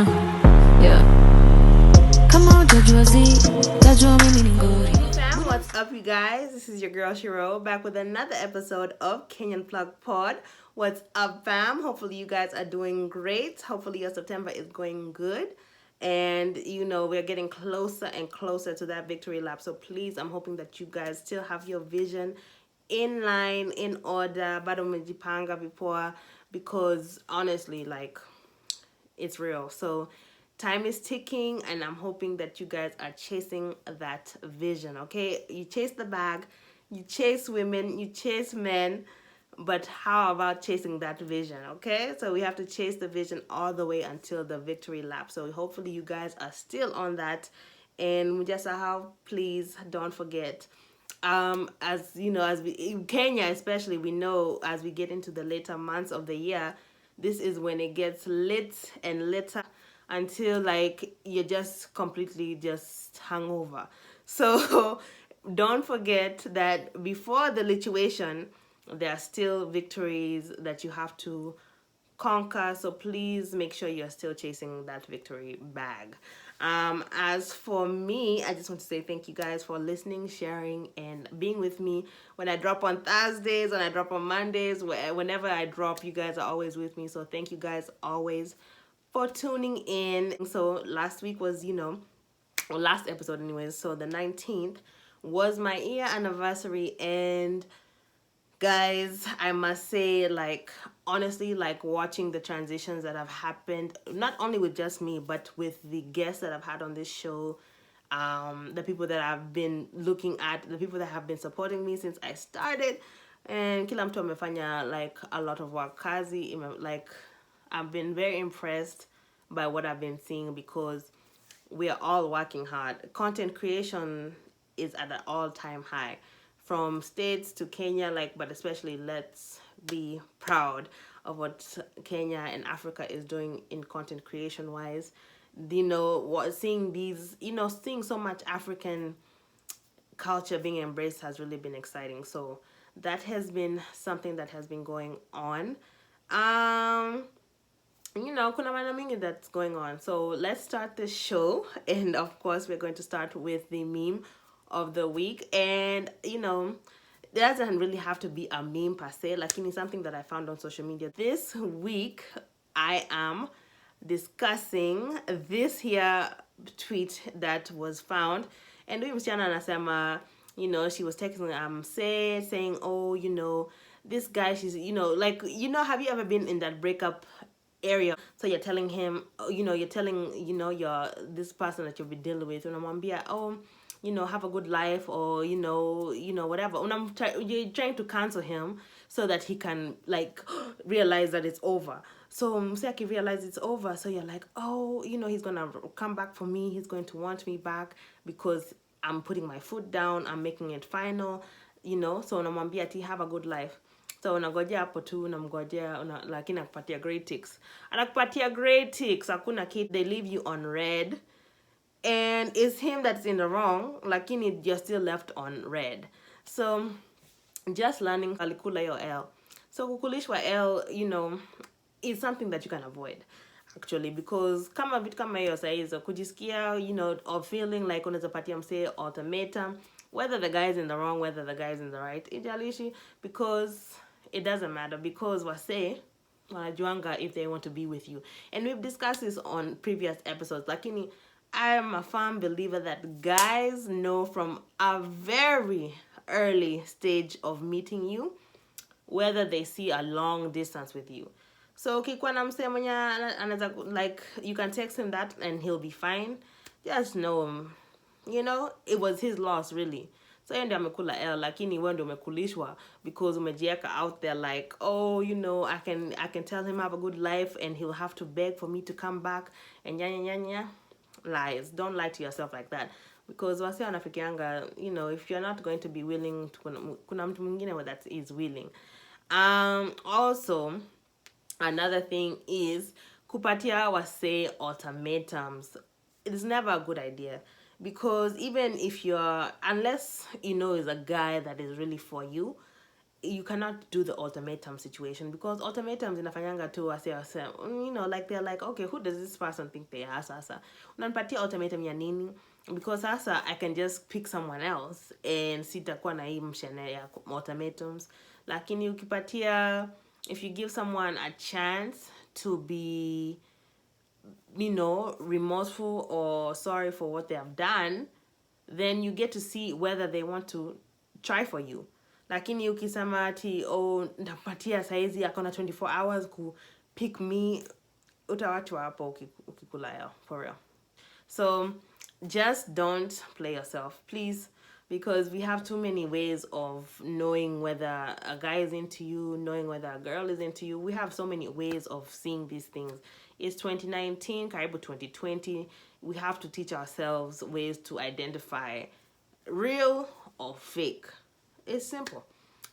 Yeah. Come on, Jajwa mimi ni ngori. Fam, what's up, you guys? This is your girl Shiro back with another episode of Kenyan Plug Pod. What's up, fam? Hopefully, you guys are doing great. Hopefully, your September is going good. And we're getting closer and closer to that victory lap. So, please, I'm hoping that you guys still have your vision in line, in order, bado mmejipanga before, because honestly, like, it's real. So time is ticking, and I'm hoping that you guys are chasing that vision. Okay, you chase the bag, you chase women, you chase men, but how about chasing that vision? Okay, so we have to chase the vision all the way until the victory lap. So hopefully you guys are still on that. And Mujasahau, please don't forget, as you know, as we in Kenya especially, we know as we get into the later months of the year, this is when it gets lit and litter until like you're just completely just hungover. So don't forget that before the lituation, there are still victories that you have to conquer. So please make sure you're still chasing that victory bag. As for me, I just want to say thank you guys for listening, sharing, and being with me when I drop on Thursdays, when I drop on Mondays, whenever I drop, you guys are always with me. So thank you guys always for tuning in. So last week was, last episode anyways, so the 19th was my year anniversary, and guys, I must say, like, honestly, like, watching the transitions that have happened, not only with just me, but with the guests that I've had on this show, the people that I've been looking at, the people that have been supporting me since I started, and kila mtu amefanya like a lot of work. Kazi, like, I've been very impressed by what I've been seeing, because we are all working hard. Content creation is at an all-time high, from states to Kenya, like, but especially let's be proud of what Kenya and Africa is doing in content creation wise. Seeing these, seeing so much African culture being embraced has really been exciting. So that has been something that has been going on. Kuna maneno mingi that's going on. So let's start the show. And of course, we're going to start with the meme of the week. And, it doesn't really have to be a meme per se. Like, it's something that I found on social media. This week, I am discussing this here tweet that was found. And huyu msichana anasema, she was texting saying, oh, this guy, she's, like, have you ever been in that breakup area? So you're telling him, you're telling, your this person that you'll be dealing with, unamwambia, oh, have a good life, or whatever. You're trying to cancel him so that he can, like, realize that it's over. So Mseki realizes it's over, so you're like, oh, he's gonna come back for me, he's going to want me back because I'm putting my foot down, I'm making it final, so unamwambia ati have a good life. So unangojea hapo tu, unamngojea, lakini anakupatia grade ticks. Anakupatia grade ticks, hakuna kid, they leave you on red. And it's him that's in the wrong, lakini you're still left on red. So just learning kalikula your L. So kukulishwa L, is something that you can avoid, actually, because kama vitu kama hiyo saizo kujisikia, or feeling like unaweza patia msee ultimatum, whether the guy's in the wrong, whether the guy's in the right, ijalishi, because it doesn't matter, because wase wanajuanga if they want to be with you. And we've discussed this on previous episodes, lakini I am a firm believer that guys know from a very early stage of meeting you whether they see a long distance with you. So ukikuwa na msee mwenye anaweza, like, you can text him that and he'll be fine. Just know, it was his loss, really. So yeye ndio amekula L, lakini wewe ndio umekulishwa because umejieka out there like, oh, I can tell him have a good life and he'll have to beg for me to come back and nyanya. Lies. Don't lie to yourself like that, because wase wanafikianga, if you're not going to be willing to, kuna mtu mwingine that is willing. Also, another thing is kupatia wase ultimatums. It's never a good idea, because even if unless is a guy that is really for you, you cannot do the ultimatum situation, because ultimatums inafanyanga tu wase, like they're like, okay, who does this person think they are? Sasa unanipatia ultimatum ya nini? Because sasa I can just pick someone else and sitakuwa na hii mshene ya ultimatums. Lakini ukipatia, if you give someone a chance to be, remorseful or sorry for what they have done, then you get to see whether they want to try for you. Lakini ukisema ati, oh, ntapatia saizi akona 24 hours ku pick me, utawachwa hapo ukikula yao, for real. So just don't play yourself, please, because we have too many ways of knowing whether a guy is into you, knowing whether a girl is into you. We have so many ways of seeing these things. It's 2019, karibu 2020. We have to teach ourselves ways to identify real or fake. It's simple.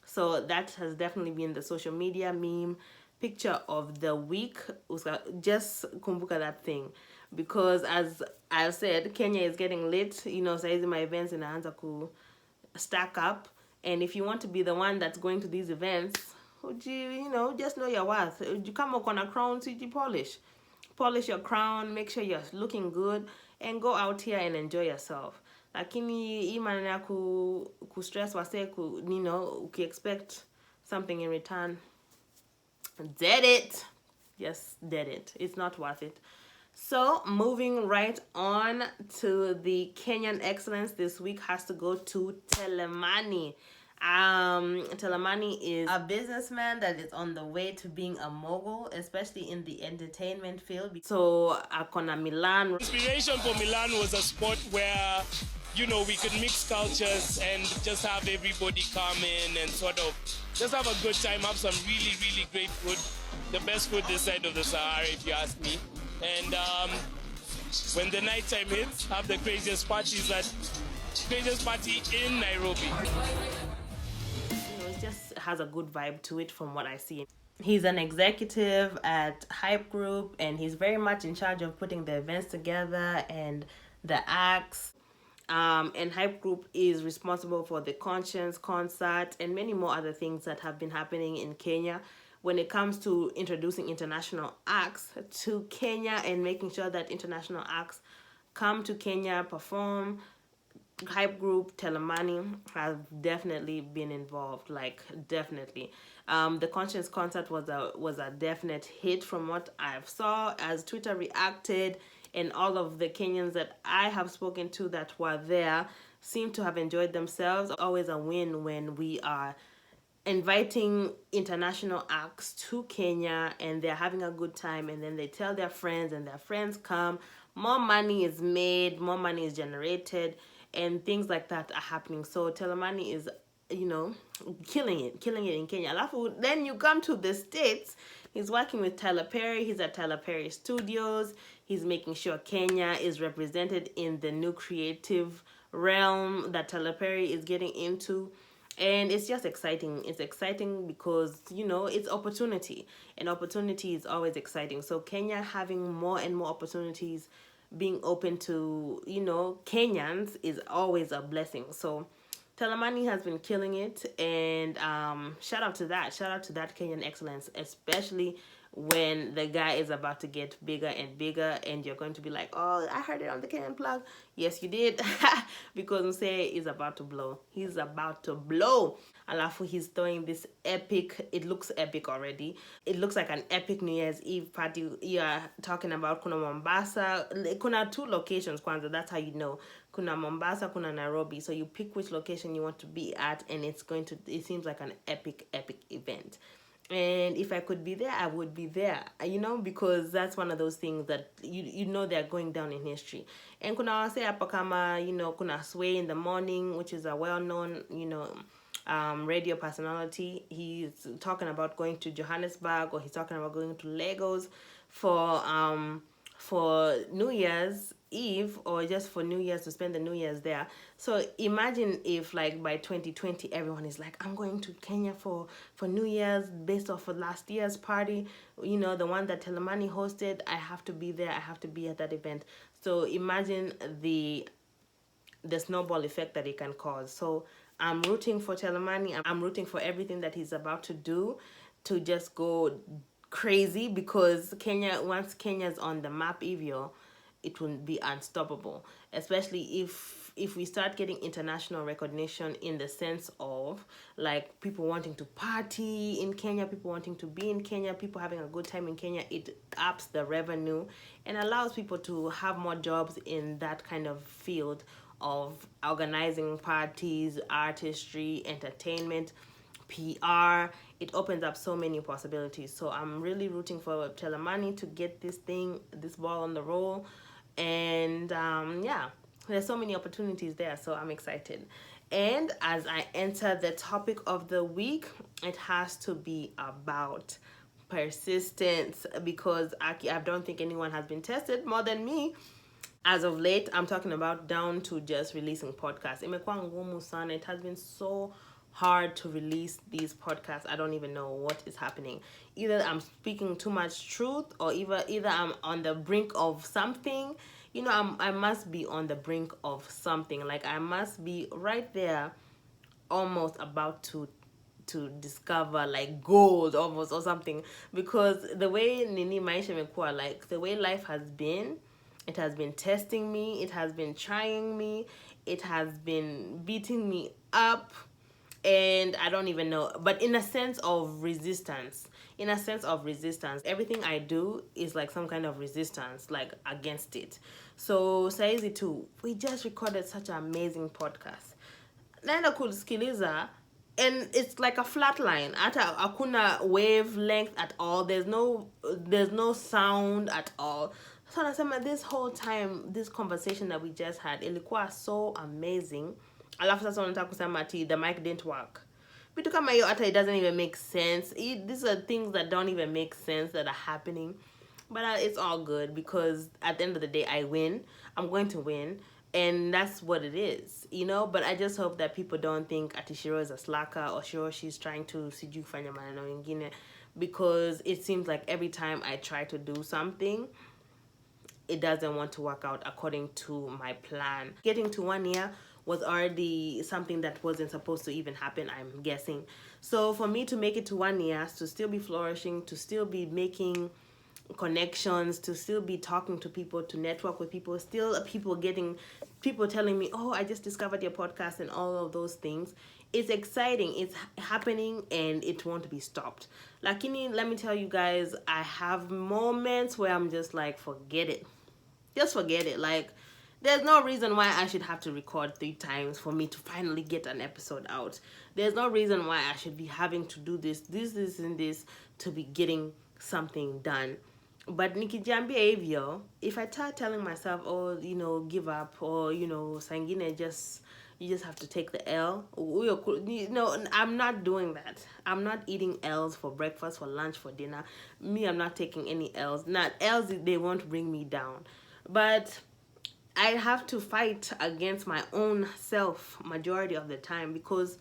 So that has definitely been the social media meme picture of the week. Just kumbuka that thing, because as I've said, Kenya is getting lit. Saizi my events inaanza ku stack up, and if you want to be the one that's going to these events, just know your worth. Kama uko na crown, polish your crown, make sure you're looking good, and go out here and enjoy yourself. Lakini hii maneno ya ku stress wase uki expect something in return, dead it. Yes, dead it. It's not worth it. So moving right on to the Kenyan excellence this week has to go to Telehmani. Telehmani is a businessman that is on the way to being a mogul, especially in the entertainment field. So akona Milan. Inspiration for Milan was a sport where we could mix cultures and just have everybody come in and sort of just have a good time, have some really, really great food. The best food this side of the Sahara, if you ask me. And when the night time hits, have the craziest party in Nairobi. It just has a good vibe to it from what I see. He's an executive at Hype Group, and he's very much in charge of putting the events together and the acts. And Hype Group is responsible for the Conscience concert and many more other things that have been happening in Kenya when it comes to introducing international acts to Kenya and making sure that international acts come to Kenya, perform. Hype Group, Telehmani have definitely been involved, definitely. The Conscience concert was a definite hit from what I've saw as Twitter reacted, and all of the Kenyans that I have spoken to that were there seem to have enjoyed themselves. Always a win when we are inviting international acts to Kenya and they're having a good time, and then they tell their friends and their friends come. More money is made, more money is generated, and things like that are happening. So Telehmani is, killing it in Kenya. Alafu, then you come to the States, he's working with Tyler Perry. He's at Tyler Perry Studios. He's making sure Kenya is represented in the new creative realm that Tyler Perry is getting into. And it's just exciting. It's exciting because, it's opportunity. And opportunity is always exciting. So Kenya having more and more opportunities being open to, Kenyans is always a blessing. So Telehmani has been killing it. And shout out to that. Shout out to that Kenyan excellence, especially when the guy is about to get bigger and bigger and you're going to be like, oh, I heard it on the Kenyan plug. Yes, you did. Because Msee is about to blow. He's about to blow. Alafu, he's throwing this epic, it looks epic already. It looks like an epic New Year's Eve party. You're talking about kuna Mombasa. Kuna 2 locations, kwanza. That's how you know. Kuna Mombasa, kuna Nairobi. So you pick which location you want to be at, and it seems like an epic event. And if I could be there, I would be there, because that's one of those things that they're going down in history. And kuna wase hapa kama, kuna Sway in the Morning, which is a well-known, radio personality. He's talking about going to Johannesburg, or he's talking about going to Lagos for New Year's Eve, or just for New Year's, to spend the New Year's there. So imagine if by 2020 everyone is like, I'm going to Kenya for New Year's based off of last year's party, the one that Telehmani hosted. I have to be there. I have to be at that event. So imagine the snowball effect that it can cause. So I'm rooting for Telehmani. I'm rooting for everything that he's about to do to just go crazy, because once Kenya's on the map, Evio, it will be unstoppable. Especially if we start getting international recognition, in the sense of like people wanting to party in Kenya, people wanting to be in Kenya, people having a good time in Kenya. It ups the revenue and allows people to have more jobs in that kind of field of organizing parties, artistry, entertainment, PR. It opens up so many possibilities. So I'm really rooting for Telehmani to get this ball on the roll. And yeah, there's so many opportunities there. So I'm excited. And as I enter the topic of the week, it has to be about persistence, because I don't think anyone has been tested more than me as of late. I'm talking about down to just releasing podcasts. Imekuwa ngumu sana. It has been so hard to release these podcasts. I don't even know what is happening. Either I'm speaking too much truth, or either I'm on the brink of something. You know, I must be on the brink of something. Like, I must be right there, almost about to discover like gold almost, or something, because the way nini maisha imekuwa, like the way life has been, it has been testing me, it has been trying me, it has been beating me up, and I don't even know, but in a sense of resistance, everything I do is like some kind of resistance, like against it. So saizi too, we just recorded such an amazing podcast, naenda kusikiliza, and it's like a flat line. Hata hakuna wavelength at all. There's no sound at all. So nasema, this whole time, this conversation that we just had, ilikuwa so amazing. Alafu sasa unataka kusema ati the mic didn't work. Vitu kama hiyo, hata it doesn't even make sense. These are things that don't even make sense that are happening. But it's all good, because at the end of the day, I win. I'm going to win. And that's what it is, you know. But I just hope that people don't think Atishiro is a slacker, or sure she's trying to siju kufanya maneno mengine, because it seems like every time I try to do something, it doesn't want to work out according to my plan. Getting to 1 year was already something that wasn't supposed to even happen, I'm guessing. So for me to make it to 1 year, to still be flourishing, to still be making connections, to still be talking to people, to network with people, still people telling me, oh, I just discovered your podcast, and all of those things. It's exciting, it's happening, and it won't be stopped. Lakini, let me tell you guys, I have moments where I'm just like, forget it. Just forget it. Like, there's no reason why I should have to record 3 times for me to finally get an episode out. There's no reason why I should be having to do this, and this to be getting something done. But nikijambia hivyo, if I start telling myself, oh, you know, give up, or, you know, sangine, you just have to take the L. No, I'm not doing that. I'm not eating L's for breakfast, for lunch, for dinner. Me, I'm not taking any L's. Not L's, they won't bring me down. But I have to fight against my own self majority of the time, because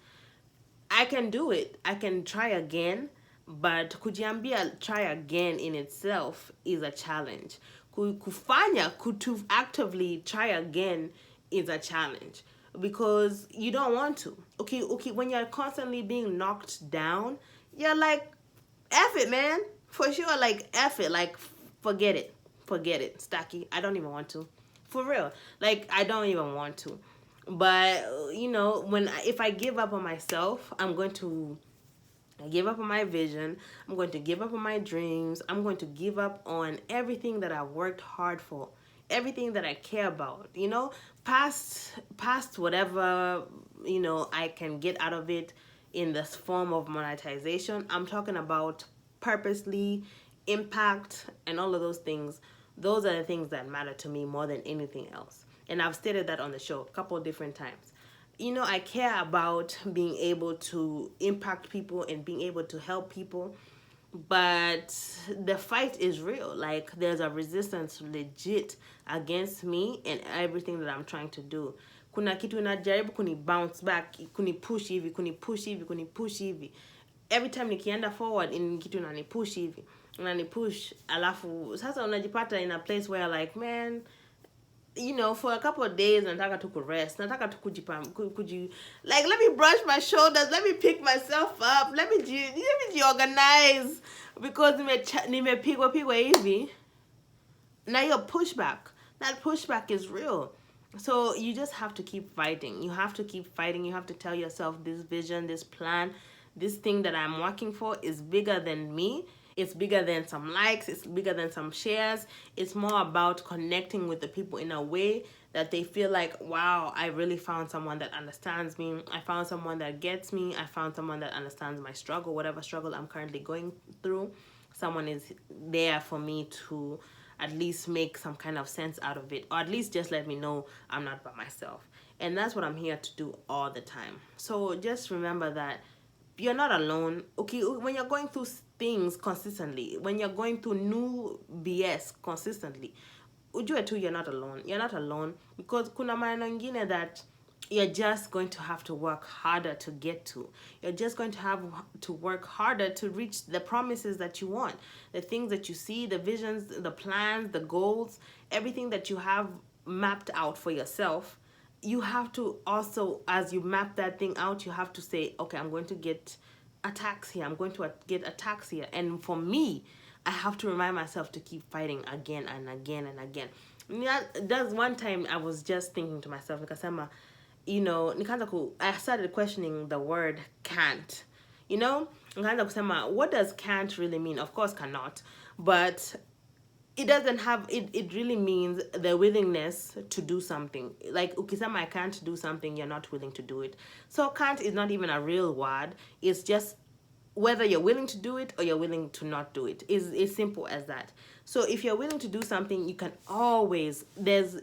I can do it. I can try again. But kujiambia try again in itself is a challenge. To actively try again is a challenge, because you don't want to. Okay, when you're constantly being knocked down, you're like, F it, man. For sure, like, F it. Like, forget it. Stacky, I don't even want to. For real. Like, I don't even want to. But, you know, if I give up on myself, I'm going to give up on my vision. I'm going to give up on my dreams. I'm going to give up on everything that I worked hard for, everything that I care about, you know, past whatever, you know, I can get out of it in this form of monetization. I'm talking about purposely, impact, and all of those things. Those are the things that matter to me more than anything else. And I've stated that on the show a couple of different times. You know, I care about being able to impact people and being able to help people, but the fight is real. Like, there's a resistance legit against me and everything that I'm trying to do. Kuna kitu inajaribu kuni bounce back, kuni push hivi. Every time nikienda forward, in kitu inani push, alafu sasa unajipata in a place where like, man, you know, for a couple of days nataka tu rest, nataka tu like, let me brush my shoulders, let me pick myself up, let me organize, because nimepigwa hivi. Now your pushback, that pushback is real. So you just have to keep fighting. You have to keep fighting. You have to tell yourself, this vision, this plan, this thing that I'm working for is bigger than me. It's bigger than some likes. It's bigger than some shares. It's more about connecting with the people in a way that they feel like, wow, I really found someone that understands me. I found someone that gets me. I found someone that understands my struggle, whatever struggle I'm currently going through. Someone is there for me to at least make some kind of sense out of it, or at least just let me know I'm not by myself. And that's what I'm here to do all the time. So just remember that you're not alone. Okay, when you're going through things consistently, when you're going through new BS consistently, ujue tu you're not alone. You're not alone, because kuna maneno ingine that you're just going to have to work harder to get to. You're just going to have to work harder to reach the promises that you want, the things that you see, the visions, the plans, the goals, everything that you have mapped out for yourself. You have to also, as you map that thing out, you have to say, okay, I'm going to get a tax here. I'm going to get a tax here. And for me, I have to remind myself to keep fighting again and again and again. That's one time I was just thinking to myself, nikasema, you know, I started questioning the word can't. You know, nikaanza kusema, what does can't really mean? Of course, cannot. But it doesn't have, it really means the willingness to do something. Like, ukisema I can't do something, you're not willing to do it. So can't is not even a real word. It's just whether you're willing to do it or you're willing to not do it. It's simple as that. So if you're willing to do something, you can always, there's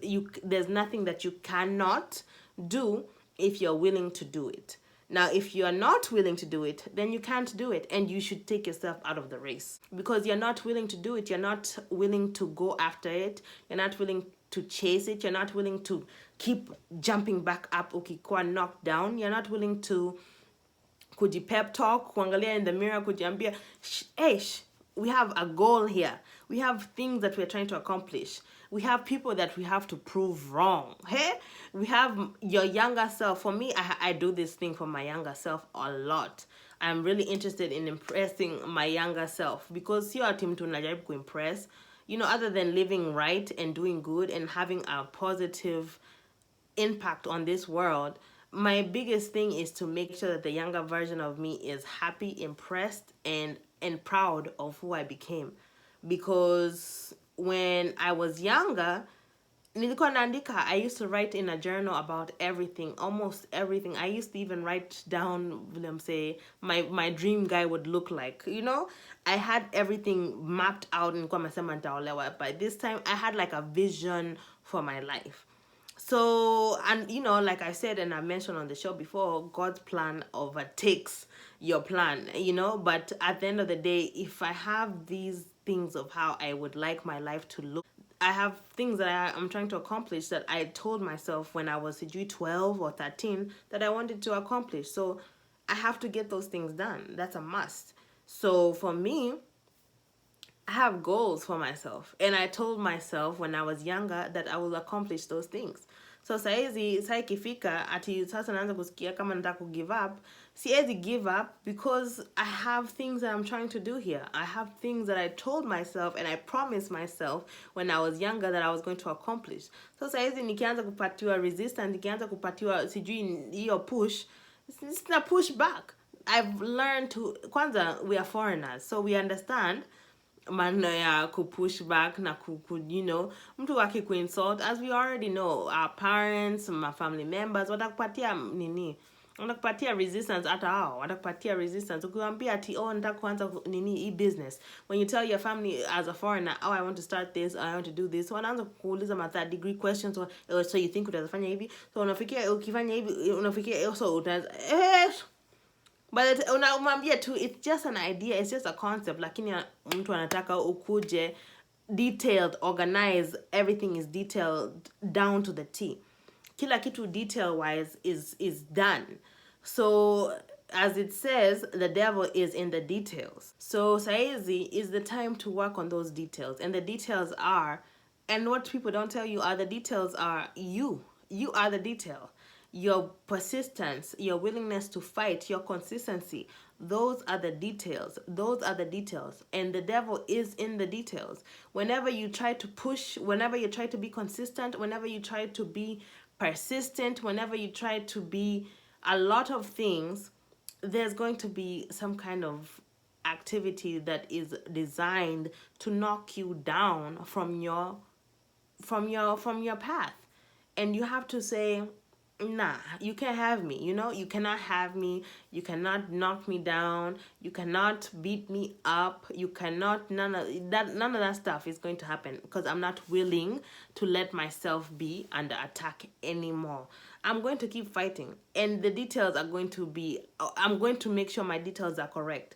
nothing that you cannot do if you're willing to do it. Now, if you're not willing to do it, then you can't do it, and you should take yourself out of the race, because you're not willing to do it. You're not willing to go after it. You're not willing to chase it. You're not willing to keep jumping back up ukikuwa knocked down. You're not willing to pep talk, kuangalia in the mirror, kujiambia, hey, we have a goal here. We have things that we're trying to accomplish. We have people that we have to prove wrong. Hey, we have your younger self. For me, I do this thing for my younger self a lot. I'm really interested in impressing my younger self, because sio ati mtu najaribu kuimpress, you know, other than living right and doing good and having a positive impact on this world. My biggest thing is to make sure that the younger version of me is happy, impressed, and proud of who I became. Because when I was younger, nilikuwa naandika, I used to write in a journal about everything, almost everything. I used to even write down, let me say, my dream guy would look like, you know. I had everything mapped out, and by this time I had like a vision for my life. So, and you know, like I said, and I mentioned on the show before, God's plan overtakes your plan, you know. But at the end of the day, if I have these things of how I would like my life to look, I have things that I'm trying to accomplish that I told myself when I was 12 or 13 that I wanted to accomplish. So I have to get those things done. That's a must. So for me, I have goals for myself, and I told myself when I was younger that I will accomplish those things. So saizi ikifika ati sasa naanza kusikia kama nataka give up, siwezi give up, because I have things that I'm trying to do here. I have things that I told myself and I promised myself when I was younger that I was going to accomplish. So saizi nikianza kupatiwa resistance, nikianza kupatiwa sijui hiyo push, it's not push back. I've learned to, kwanza, we are foreigners, so we understand maneno ya push back na you know, mtu insult, as we already know, our parents, my family members, watakupatia nini, watakupatia resistance. Hata hao watakupatia resistance ukiwaambia ati nataka kuanza nini business. When you tell your family as a foreigner, I want to start this, I want to do this, wanaanza kuuliza ma third degree questions, so you think utafanya hivi, so unafikia ukifanya hivi unafikia so utaweza but unamwambia tu, it's just an idea, it's just a concept, lakini mtu anataka ukuje detailed, organized, everything is detailed down to the T. Kila kitu detail wise is done. So as it says, the devil is in the details. So saizi is the time to work on those details, and the details are And what people don't tell you are the details are you. You are the detail. Your persistence, your willingness to fight, your consistency, those are the details. Those are the details. And the devil is in the details. Whenever you try to push, whenever you try to be consistent, whenever you try to be persistent, whenever you try to be a lot of things, there's going to be some kind of activity that is designed to knock you down from your path. And you have to say, nah, you can't have me. You cannot have me. You cannot knock me down. You cannot beat me up. You cannot, none of that stuff is going to happen, because I'm not willing to let myself be under attack anymore. I'm going to keep fighting, and the details are going to be, I'm going to make sure my details are correct.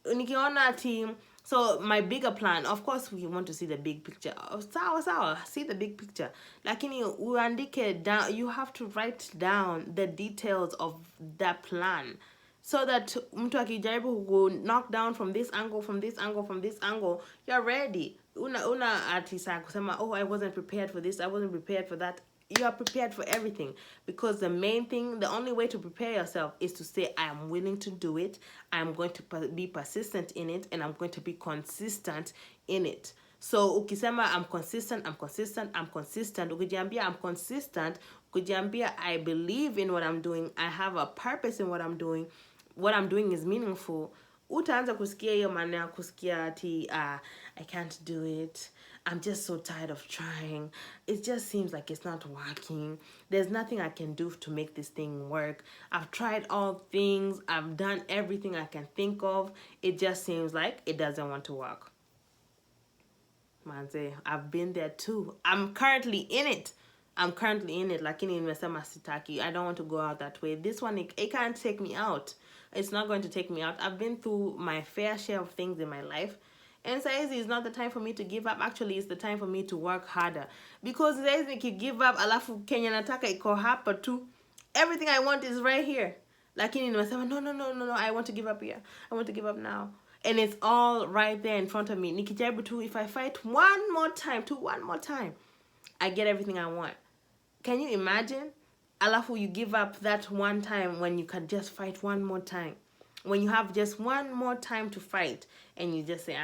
Nikiona team. So my bigger plan, of course, we want to see the big picture. Sawa, see the big picture. Lakini uandike down, you have to write down the details of that plan, so that mtu akijaribu go knock down from this angle, from this angle, from this angle, you're ready. Una atisa kusema, oh, I wasn't prepared for this, I wasn't prepared for that. You are prepared for everything, because the main thing, the only way to prepare yourself is to say, I am willing to do it, I'm going to be persistent in it, and I'm going to be consistent in it. So ukisema I'm consistent, ukijiambia I'm consistent, ukijiambia I believe in what I'm doing, I have a purpose in what I'm doing is meaningful, utaanza kusikia hiyo maneno ya kusikia ati I can't do it, I'm just so tired of trying, it just seems like it's not working, there's nothing I can do to make this thing work, I've tried all things, I've done everything I can think of, it just seems like it doesn't want to work. Manze, I've been there too. I'm currently in it. Lakini nimesema sitaki. I don't want to go out that way. This one, it can't take me out. It's not going to take me out. I've been through my fair share of things in my life. And says it's not the time for me to give up. Actually, it's the time for me to work harder. Because says if you give up, alafu Kenya nataka iko hapa tu. Everything I want is right here. Lakini nimesema, no, I want to give up here. I want to give up now. And it's all right there in front of me. Nikijaribu tu, if I fight one more time, I get everything I want. Can you imagine? Alafu, you give up that one time when you can just fight one more time. When you have just one more time to fight, and you just say,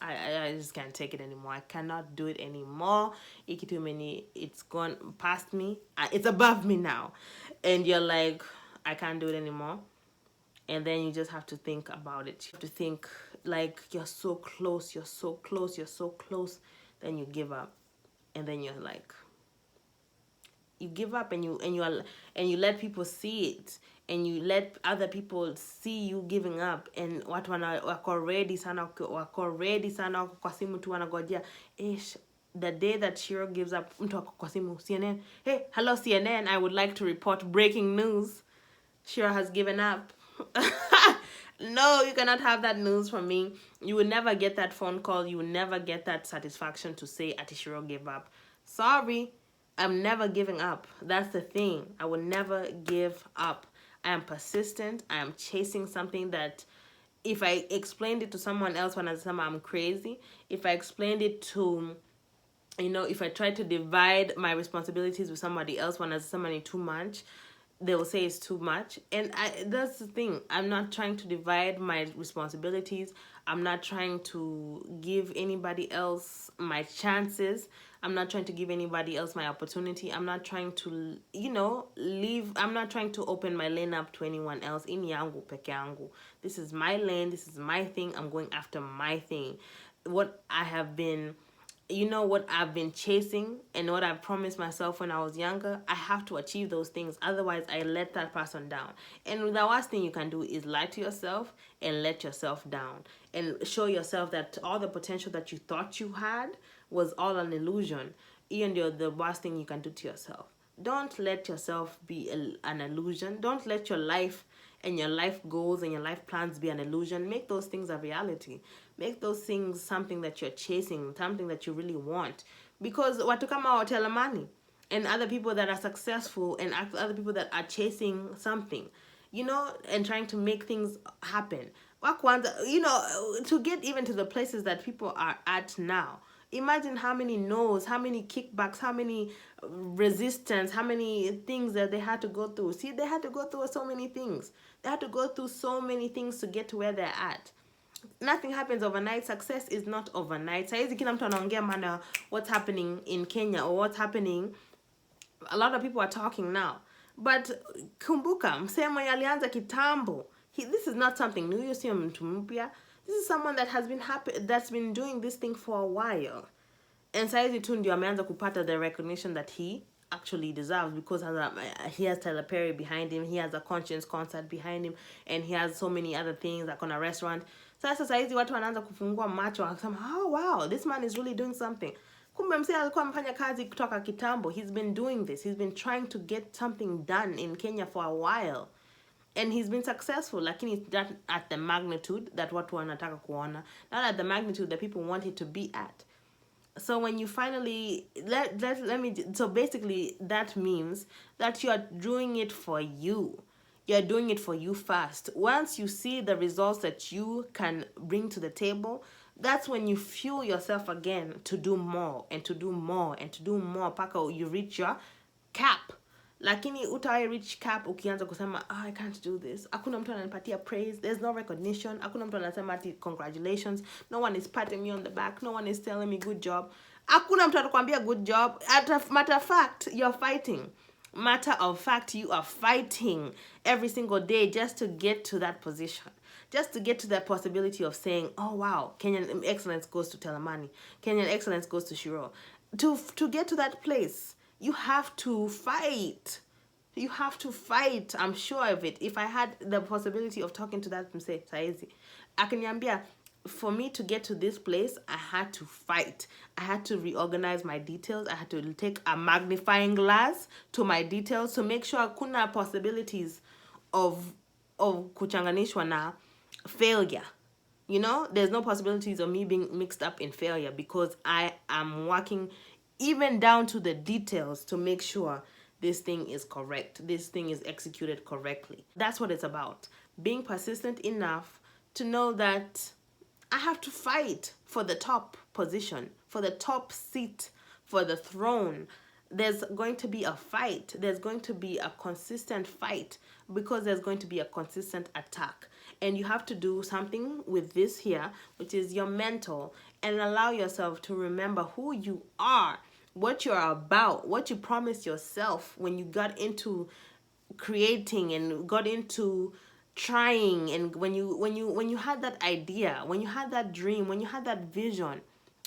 I just can't take it anymore. I cannot do it anymore. It's gone past me. It's above me now. And you're like, I can't do it anymore. And then you just have to think about it. You have to think like you're so close. Then you give up. And then you're like, you give up and you let people see it, and you let other people see you giving up, and watu wako ready sana kwa simu tu wanagojea the day that Shiro gives up, mtu wako kwa simu, CNN, hey, hello CNN, I would like to report breaking news, Shiro has given up. No, you cannot have that news from me. You will never get that phone call. You will never get that satisfaction to say Atishiro gave up. Sorry, I'm never giving up. That's the thing. I will never give up. I am persistent. I am chasing something that if I explained it to someone else when I'm crazy, if I explained it to, if I try to divide my responsibilities with somebody else when somebody too much, they will say it's too much. And that's the thing. I'm not trying to divide my responsibilities. I'm not trying to give anybody else my chances. I'm not trying to give anybody else my opportunity. I'm not trying to, leave. I'm not trying to open my lane up to anyone else. Ini yangu peke yangu. This is my lane. This is my thing. I'm going after my thing. What I've been chasing and what I promised myself when I was younger, I have to achieve those things. Otherwise, I let that person down. And the worst thing you can do is lie to yourself and let yourself down. And show yourself that all the potential that you thought you had was all an illusion. Even the worst thing you can do to yourself. Don't let yourself be an illusion. Don't let your life and your life goals and your life plans be an illusion. Make those things a reality. Make those things something that you're chasing, something that you really want. Because watu kama Telehmani and other people that are successful and other people that are chasing something, and trying to make things happen. To get even to the places that people are at now, Imagine how many no's, how many kickbacks, how many resistance, how many things that they had to go through. See, they had to go through so many things. They had to go through so many things to get to where they're at. Nothing happens overnight. Success is not overnight. Saizi kila mtu anaongea mana what's happening in Kenya or what's happening. A lot of people are talking now. But kumbuka, msee mwenye alianza kitambo. This is not something new. You see mtu mpya. This is someone that has been happy, that's been doing this thing for a while. And saizi tu ndio ameanza kupata the recognition that he actually deserves, because he has Tyler Perry behind him, he has a Conscience concert behind him, and he has so many other things, like on a restaurant. Sasa saizi watu wanaanza kufungua macho wakasema, oh wow, this man is really doing something. Kumbe msee alikuwa amefanya kazi kutoka kitambo. He's been doing this. He's been trying to get something done in Kenya for a while. And he's been successful. Lakini it's not at the magnitude that watu wanataka kuona. Not at the magnitude that people want it to be at. So when you finally so basically that means that you're doing it for you. You're doing it for you first. Once you see the results that you can bring to the table, that's when you fuel yourself again to do more and to do more and to do more paka you reach your cap. Lakini utawai reach cap ukianza kusema, I can't do this. Hakuna mtu ananipatia praise. There's no recognition. Hakuna mtu anasema ati congratulations. No one is patting me on the back. No one is telling me good job. Hakuna mtu atakwambia good job. Matter of fact, you're fighting. Matter of fact, you are fighting every single day just to get to that position. Just to get to that possibility of saying, oh wow, Kenyan excellence goes to Telehmani. Kenyan excellence goes to Shiro. To get to that place, you have to fight. You have to fight. I'm sure of it. If I had the possibility of talking to that mse saizi, akaniambia, for me to get to this place, I had to fight. I had to reorganize my details. I had to take a magnifying glass to my details to make sure kuna possibilities of kuchanganishwa na failure. You know, there's no possibilities of me being mixed up in failure, because I am working even down to the details to make sure this thing is correct. This thing is executed correctly. That's what it's about. Being persistent enough to know that I have to fight for the top position, for the top seat, for the throne. There's going to be a fight. There's going to be a consistent fight, because there's going to be a consistent attack. And you have to do something with this here, which is your mental, and allow yourself to remember who you are, what you're about, what you promised yourself when you got into creating and got into trying, and when you had that idea, when you had that dream, when you had that vision.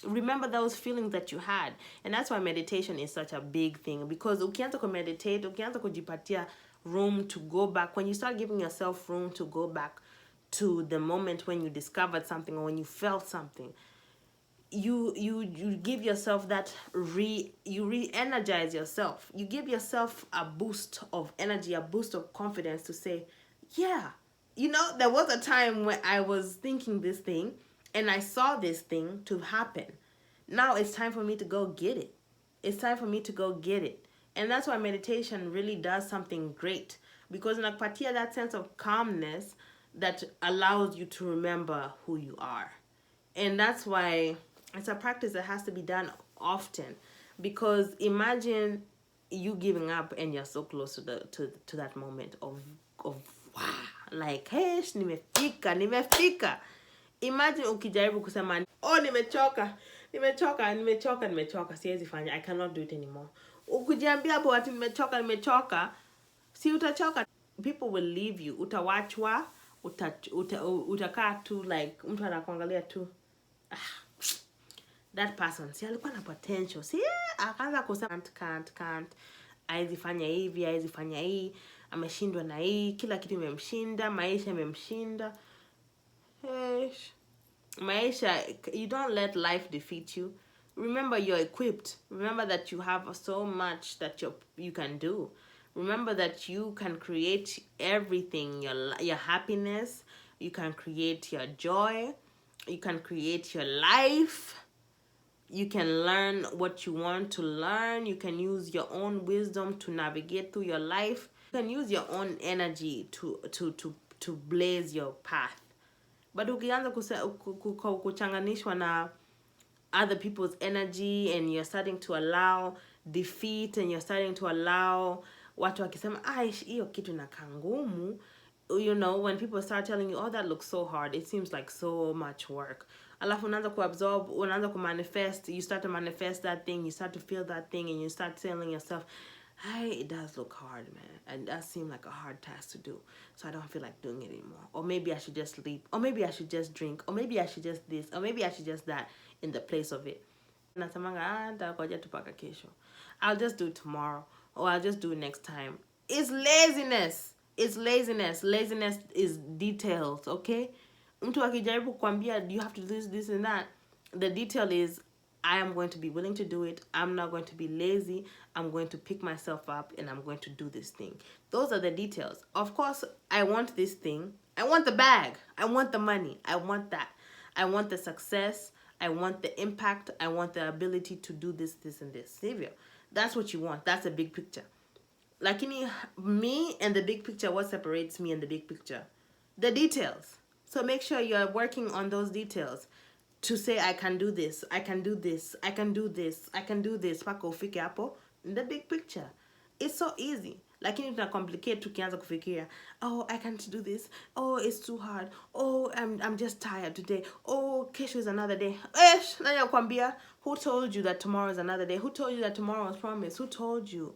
Remember those feelings that you had. And that's why meditation is such a big thing, because ukianza ku meditate, ukianza kujipatia room to go back, when you start giving yourself room to go back to the moment when you discovered something or when you felt something, you give yourself that you re-energize yourself. You give yourself a boost of energy, a boost of confidence to say, yeah, you know, there was a time when I was thinking this thing and I saw this thing to happen. Now it's time for me to go get it. It's time for me to go get it. And that's why meditation really does something great, because inakupatia that sense of calmness that allows you to remember who you are. And that's why it's a practice that has to be done often, because imagine you giving up and you're so close to that moment of wow, like, hey, nimefika. Imagine ukijaribu kusema, oh, nimechoka, siwezi fanya, I cannot do it anymore. Ukijiambia hapo ati nimechoka, si utachoka. People will leave you. Utawachwa, utakaa tu like mtu anakuangalia tu. That person, si alikuwa na potential. Si akaanza kusema can't. Haizi fanya hivi, haizi fanya hii, ameshindwa na hii, kila kitu imemshinda, maisha imemshinda. Maisha, you don't let life defeat you. Remember, you're equipped. Remember that you have so much that you can do. Remember that you can create everything, your happiness, you can create your joy, you can create your life, you can learn what you want to learn, you can use your own wisdom to navigate through your life, you can use your own energy to blaze your path. But ukianza kuchanganishwa na other people's energy, and you're starting to allow defeat, and you're starting to allow watu wakisema hiyo kitu inakaa ngumu, you know, when people start telling you, oh, that looks so hard, it seems like so much work, alafu unaanza kuabsorb, unaanza kumanifest, you start to manifest that thing, you start to feel that thing, and you start telling yourself, hey, it does look hard, man, and it does seem like a hard task to do, so I don't feel like doing it anymore, or maybe I should just sleep, or maybe I should just drink, or maybe I should just this, or maybe I should just that in the place of it. Nasamanga, nitakuja tupaka kesho, I'll just do it tomorrow, or I'll just do it next time. It's laziness. It's laziness. Laziness is details, okay? Mtu akijaribu kukwambia you have to do this and that, the detail is, I am going to be willing to do it. I'm not going to be lazy. I'm going to pick myself up and I'm going to do this thing. Those are the details. Of course, I want this thing. I want the bag. I want the money. I want that. I want the success. I want the impact. I want the ability to do this, this, and this. Savior. That's what you want. That's the big picture. Like me and the big picture, what separates me and the big picture? The details. So make sure you're working on those details to say, I can do this, I can do this, I can do this, I can do this. Paka ufike hapo, the big picture. It's so easy. Lakini tuna complicate tukianza kufikiria, oh, I can't do this, oh, it's too hard, oh, I'm just tired today, oh, kesho is another day. Nani akwambia? Who told you that tomorrow is another day? Who told you that tomorrow was promised? Who told you?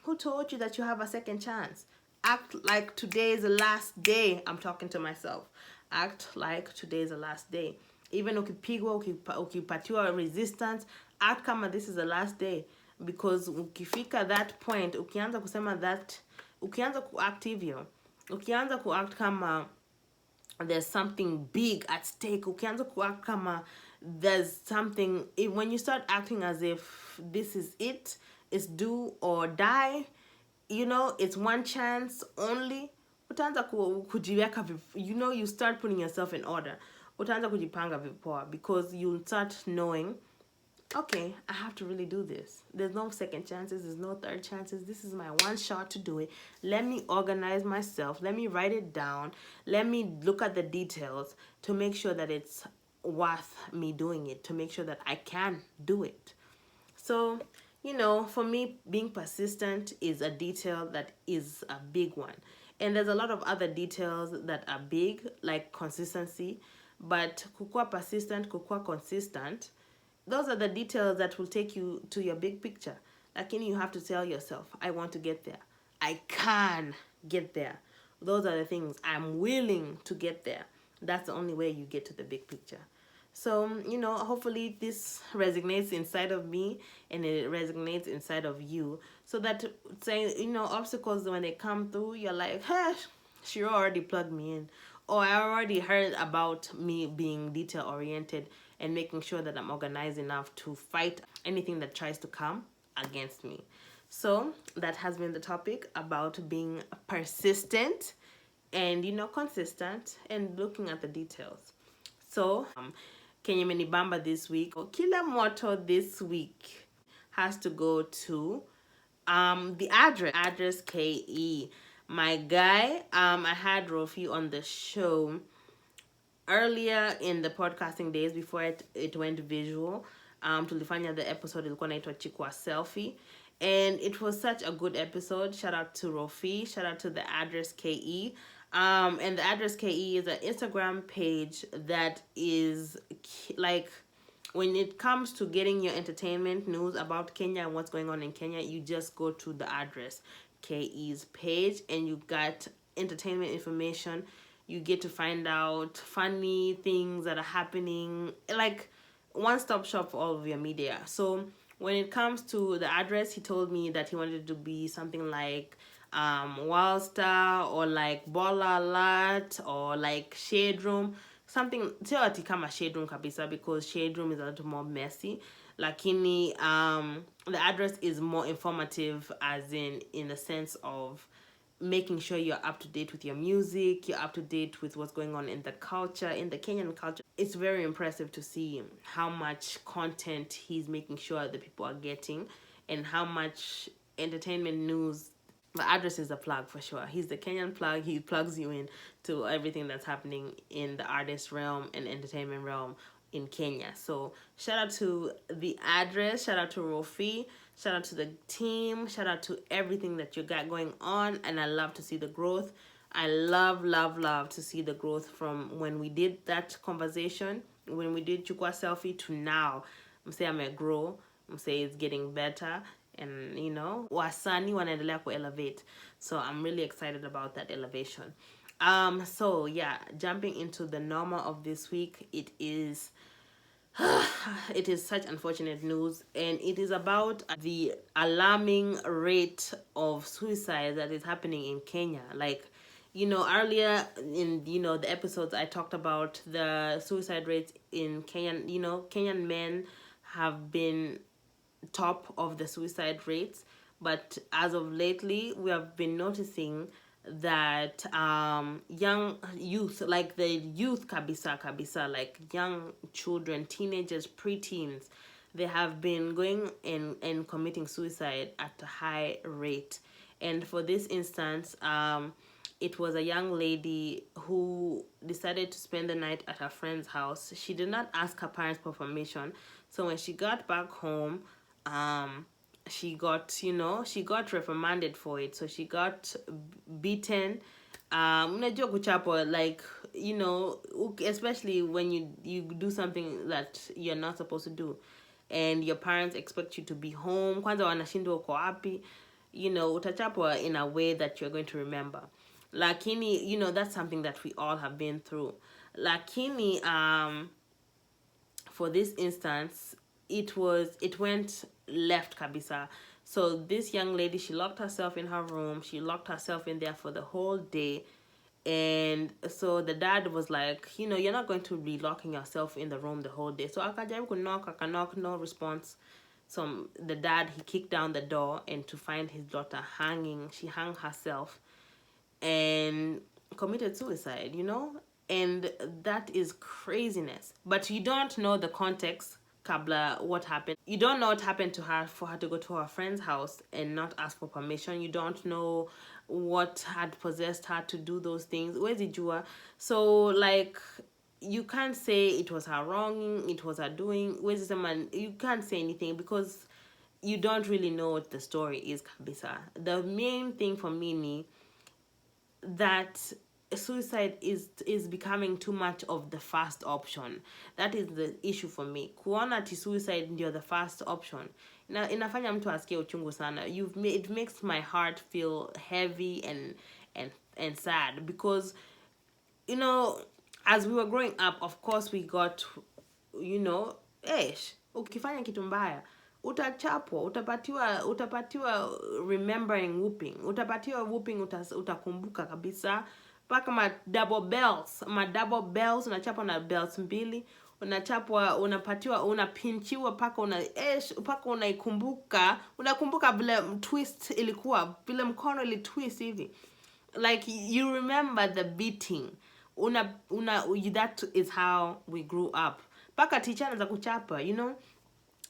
Who told you that you have a second chance? Act like today is the last day. I'm talking to myself. Act like today is the last day. Even ukipigwa, ukipatiwa resistance, act kama this is the last day. Because ukifika that point, ukianza kusema that, ukianza kuact hivyo, ukianza kuact kama there's something big at stake, ukianza kuact kama there's something, when you start acting as if this is it, it's do or die, you know, it's one chance only, utaanza kujiweka, you know, you start putting yourself in order, utaanza kujipanga vipoa, because you'll start knowing, okay, I have to really do this. There's no second chances, there's no third chances. This is my one shot to do it. Let me organize myself. Let me write it down. Let me look at the details to make sure that it's worth me doing it, to make sure that I can do it. So, you know, for me, being persistent is a detail that is a big one. And there's a lot of other details that are big, like consistency. But kukua persistent, kukua consistent, those are the details that will take you to your big picture. Lakini you have to tell yourself, I want to get there. I can get there. Those are the things. I'm willing to get there. That's the only way you get to the big picture. So, you know, hopefully this resonates inside of me and it resonates inside of you. So that, saying, you know, obstacles, when they come through, you're like, hey, she already plugged me in. Or I already heard about me being detail-oriented and making sure that I'm organized enough to fight anything that tries to come against me. So that has been the topic about being persistent and, you know, consistent and looking at the details. So, Kenyan Bamba this week, Kile Mwoto this week has to go to the address KE. My guy, I had Rofi on the show earlier in the podcasting days before it went visual. Tulifanya the episode ilikuwa inaitwa Chikwa Selfie, and it was such a good episode. Shout out to Rofi, shout out to the address KE. And the address KE is an Instagram page that is like, when it comes to getting your entertainment news about Kenya and what's going on in Kenya, you just go to the address KE's page and you got entertainment information. You get to find out funny things that are happening, like one-stop shop for all of your media. So when it comes to the address, he told me that he wanted to be something like Wild Star or like Bola Alert or like Shade Room. Something, sio ati kama Shade Room kabisa, because Shade Room is a little more messy. Lakini the address is more informative, as in the sense of making sure you're up to date with your music, you're up to date with what's going on in the culture, in the Kenyan culture. It's very impressive to see how much content he's making sure that people are getting and how much entertainment news. The address is a plug for sure. He's the Kenyan plug. He plugs you in to everything that's happening in the artist realm and entertainment realm in Kenya. So shout out to the address, shout out to Rofi, shout out to the team, shout out to everything that you got going on, and I love to see the growth. I love to see the growth from when we did that conversation, when we did chukua selfie to now. I'm saying I'm a grow. I'm saying it's getting better, and wasani wanaendelea ku elevate. So I'm really excited about that elevation. So yeah, jumping into the Noma of this week, it is such unfortunate news, and it is about the alarming rate of suicide that is happening in Kenya. Like, earlier in the episodes, I talked about the suicide rates in Kenyan. Kenyan men have been top of the suicide rates, but as of lately we have been noticing that young youth, like the youth kabisa, like young children, teenagers, preteens, they have been going and committing suicide at a high rate. And for this instance, it was a young lady who decided to spend the night at her friend's house. She did not ask her parents for permission. So when she got back home, she got reprimanded for it. So she got beaten. Unajua kuchapwa, like, especially when you do something that you're not supposed to do, and your parents expect you to be home. Kwanza wanashindwa uko wapi. Utachapwa in a way that you're going to remember. Lakini, that's something that we all have been through. Lakini, for this instance, it went left kabisa. So this young lady, she locked herself in her room. She locked herself in there for the whole day. And so the dad was like, you're not going to be locking yourself in the room the whole day. So akajaribu knock, no response. So the dad, he kicked down the door, and to find his daughter hanging, she hung herself and committed suicide, and that is craziness. But you don't know the context, kabla, what happened. You don't know what happened to her for her to go to her friend's house and not ask for permission. You don't know what had possessed her to do those things. Where's the jua? So, like, you can't say it was her wronging, it was her doing. Where's the man? You can't say anything because you don't really know what the story is, kabisa. The main thing for me ni that suicide is becoming too much of the first option. That is the issue for me. Kuona ti suicide ndio the first option, inafanya mtu asikie uchungu sana. It makes my heart feel heavy and sad, because as we were growing up, of course we got, ukifanya kitu mbaya utachapwa, utapatiwa remembering whooping, utapatiwa whooping, utakumbuka kabisa, paka ma double bells, unachapwa na bells mbili, unachapwa, unapatiwa, unapinchiwa paka unakumbuka vile twist ilikuwa, vile mkono ili twist hivi, like you remember the beating. That is how we grew up. Paka teacher anaanza kuchapa,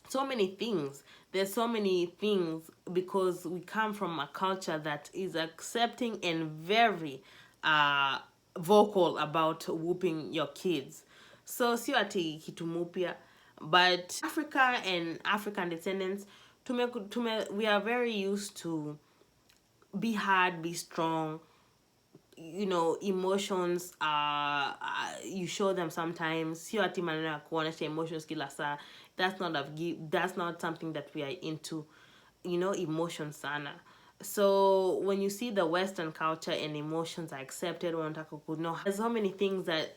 so many things. There's so many things because we come from a culture that is accepting and very vocal about whooping your kids. So sio ati kitu mupya, but Africa and African descendants, we are very used to be hard, be strong. Emotions you show them sometimes. Sio ati maneno ya kuonesha emotions kila saa. That's not something that we are into, emotions sana. So when you see the Western culture and emotions are accepted, there's so many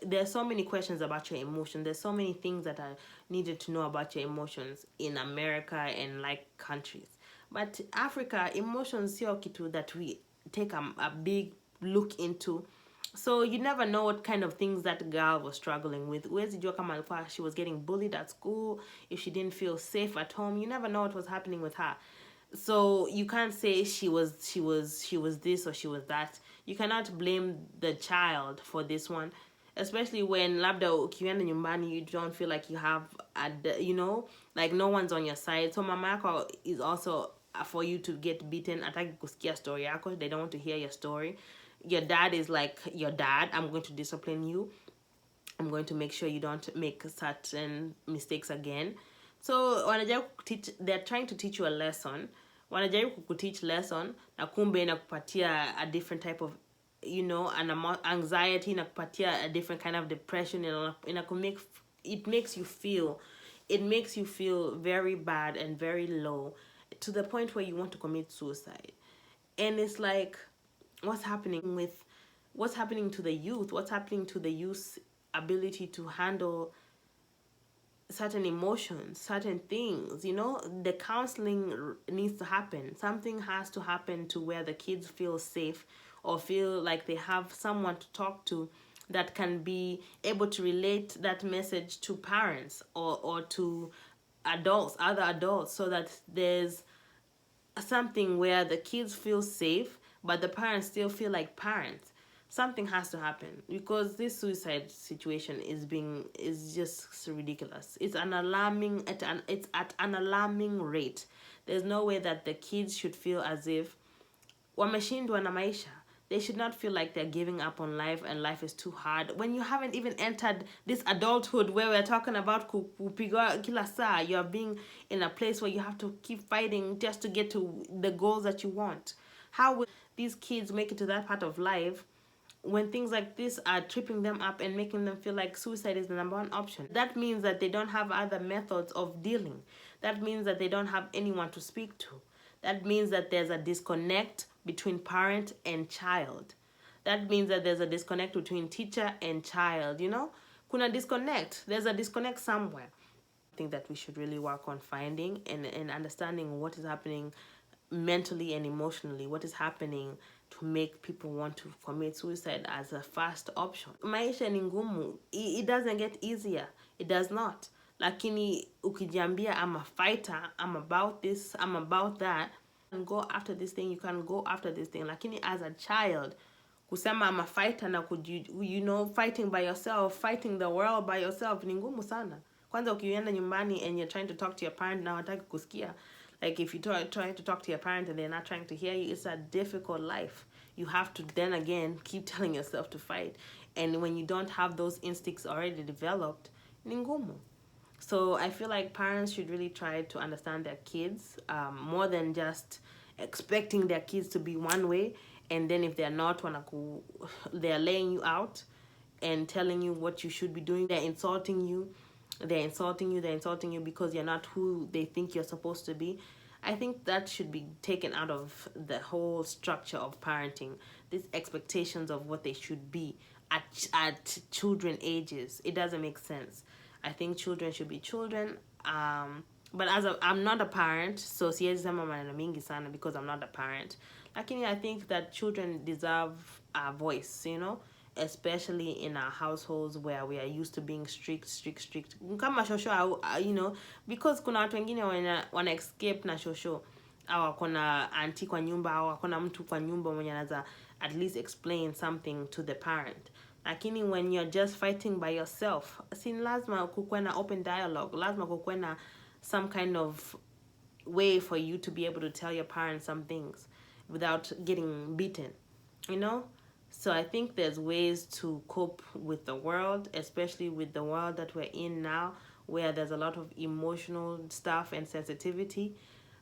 there's so many questions about your emotion. There's so many things that are needed to know about your emotions in America and like countries. But Africa, emotions sio kitu that we take a big look into. So you never know what kind of things that girl was struggling with. Where's the kama she was getting bullied at school, if she didn't feel safe at home. You never know what was happening with her. So you can't say she was this or she was that. You cannot blame the child for this one, especially when labda ukienda nyumbani you don't feel like you have like no one's on your side. So mama yako is also for you to get beaten. Ataki kusikia story yako. They don't want to hear your story. Your dad is like, your dad, I'm going to discipline you. I'm going to make sure you don't make certain mistakes again. So they're trying to teach you a lesson. Wanajaribu kukuteach lesson na kumbe inakupatia a different type of, you know, an anxiety, inakupatia a different kind of depression, it makes you feel very bad and very low, to the point where you want to commit suicide. And it's like, what's happening to the youth? What's happening to the youth's ability to handle certain emotions, certain things? You know, the counseling needs to happen. Something has to happen to where the kids feel safe or feel like they have someone to talk to that can be able to relate that message to parents or to other adults, so that there's something where the kids feel safe but the parents still feel like parents. Something has to happen, because this suicide situation is just ridiculous. It's at an alarming rate. There's no way that the kids should feel as if wameshindwa na maisha. They should not feel like they're giving up on life and life is too hard. When you haven't even entered this adulthood where we're talking about kupigwa kila saa, you're being in a place where you have to keep fighting just to get to the goals that you want. How will these kids make it to that part of life when things like this are tripping them up and making them feel like suicide is the number one option? That means that they don't have other methods of dealing. That means that they don't have anyone to speak to. That means that there's a disconnect between parent and child. That means that there's a disconnect between teacher and child, you know? Kuna disconnect. There's a disconnect somewhere. I think that we should really work on finding and understanding what is happening mentally and emotionally, what is happening to make people want to commit suicide as a first option. Maisha ni ngumu. It doesn't get easier. It does not. Lakini ukijiambia, I'm a fighter, I'm about this, I'm about that, and go after this thing, you can go after this thing. Lakini as a child, kusema I'm a fighter na you know, fighting by yourself, fighting the world by yourself, ni ngumu sana. Kwanza ukienda nyumbani and you're trying to talk to your parent na hawataki kusikia. Like if you try to talk to your parent and they're not trying to hear you, it's a difficult life. You have to then again keep telling yourself to fight. And when you don't have those instincts already developed, ni ngumu. So I feel like parents should really try to understand their kids, more than just expecting their kids to be one way, and then if they're not, they're laying you out and telling you what you should be doing. They're insulting you because you're not who they think you're supposed to be. I think that should be taken out of the whole structure of parenting. These expectations of what they should be at children ages. It doesn't make sense. I think children should be children. But I'm not a parent, so siwezi sema maneno mingi sana because I'm not a parent. Lakini I think that children deserve a voice, you know, especially in our households where we are used to being strict. Kama shosho, you know, because kuna watu wengine wana escape na shosho. Au akona auntie kwa nyumba, au akona mtu kwa nyumba mwenye anaza at least explain something to the parent. Lakini when you're just fighting by yourself, sin lazima kukuwe na open dialogue, lazima kukuwe na some kind of way for you to be able to tell your parents some things without getting beaten, you know? So I think there's ways to cope with the world, especially with the world that we're in now, where there's a lot of emotional stuff and sensitivity.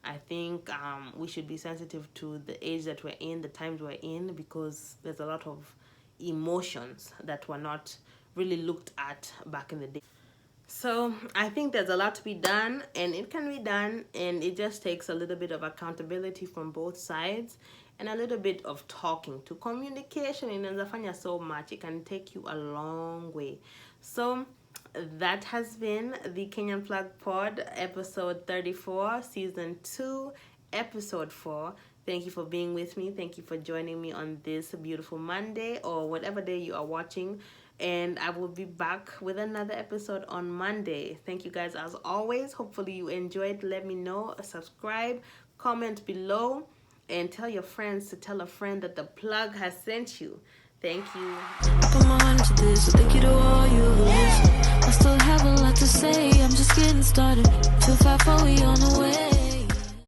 I think we should be sensitive to the age that we're in, the times we're in, because there's a lot of emotions that were not really looked at back in the day. So I think there's a lot to be done, and it can be done, and it just takes a little bit of accountability from both sides and a little bit of talking to communication. Inawezafanya so much. It can take you a long way. So that has been the Kenyan Plug Pod, episode 34, season 2, episode 4. Thank you for being with me. Thank you for joining me on this beautiful Monday or whatever day you are watching. And I will be back with another episode on Monday. Thank you guys as always. Hopefully you enjoyed. Let me know. Subscribe, comment below, and tell your friends to tell a friend that the plug has sent you. Thank you. Put my hand to this, thank you to all you listen. I still have a lot to say, I'm just getting started. 254, we on the way.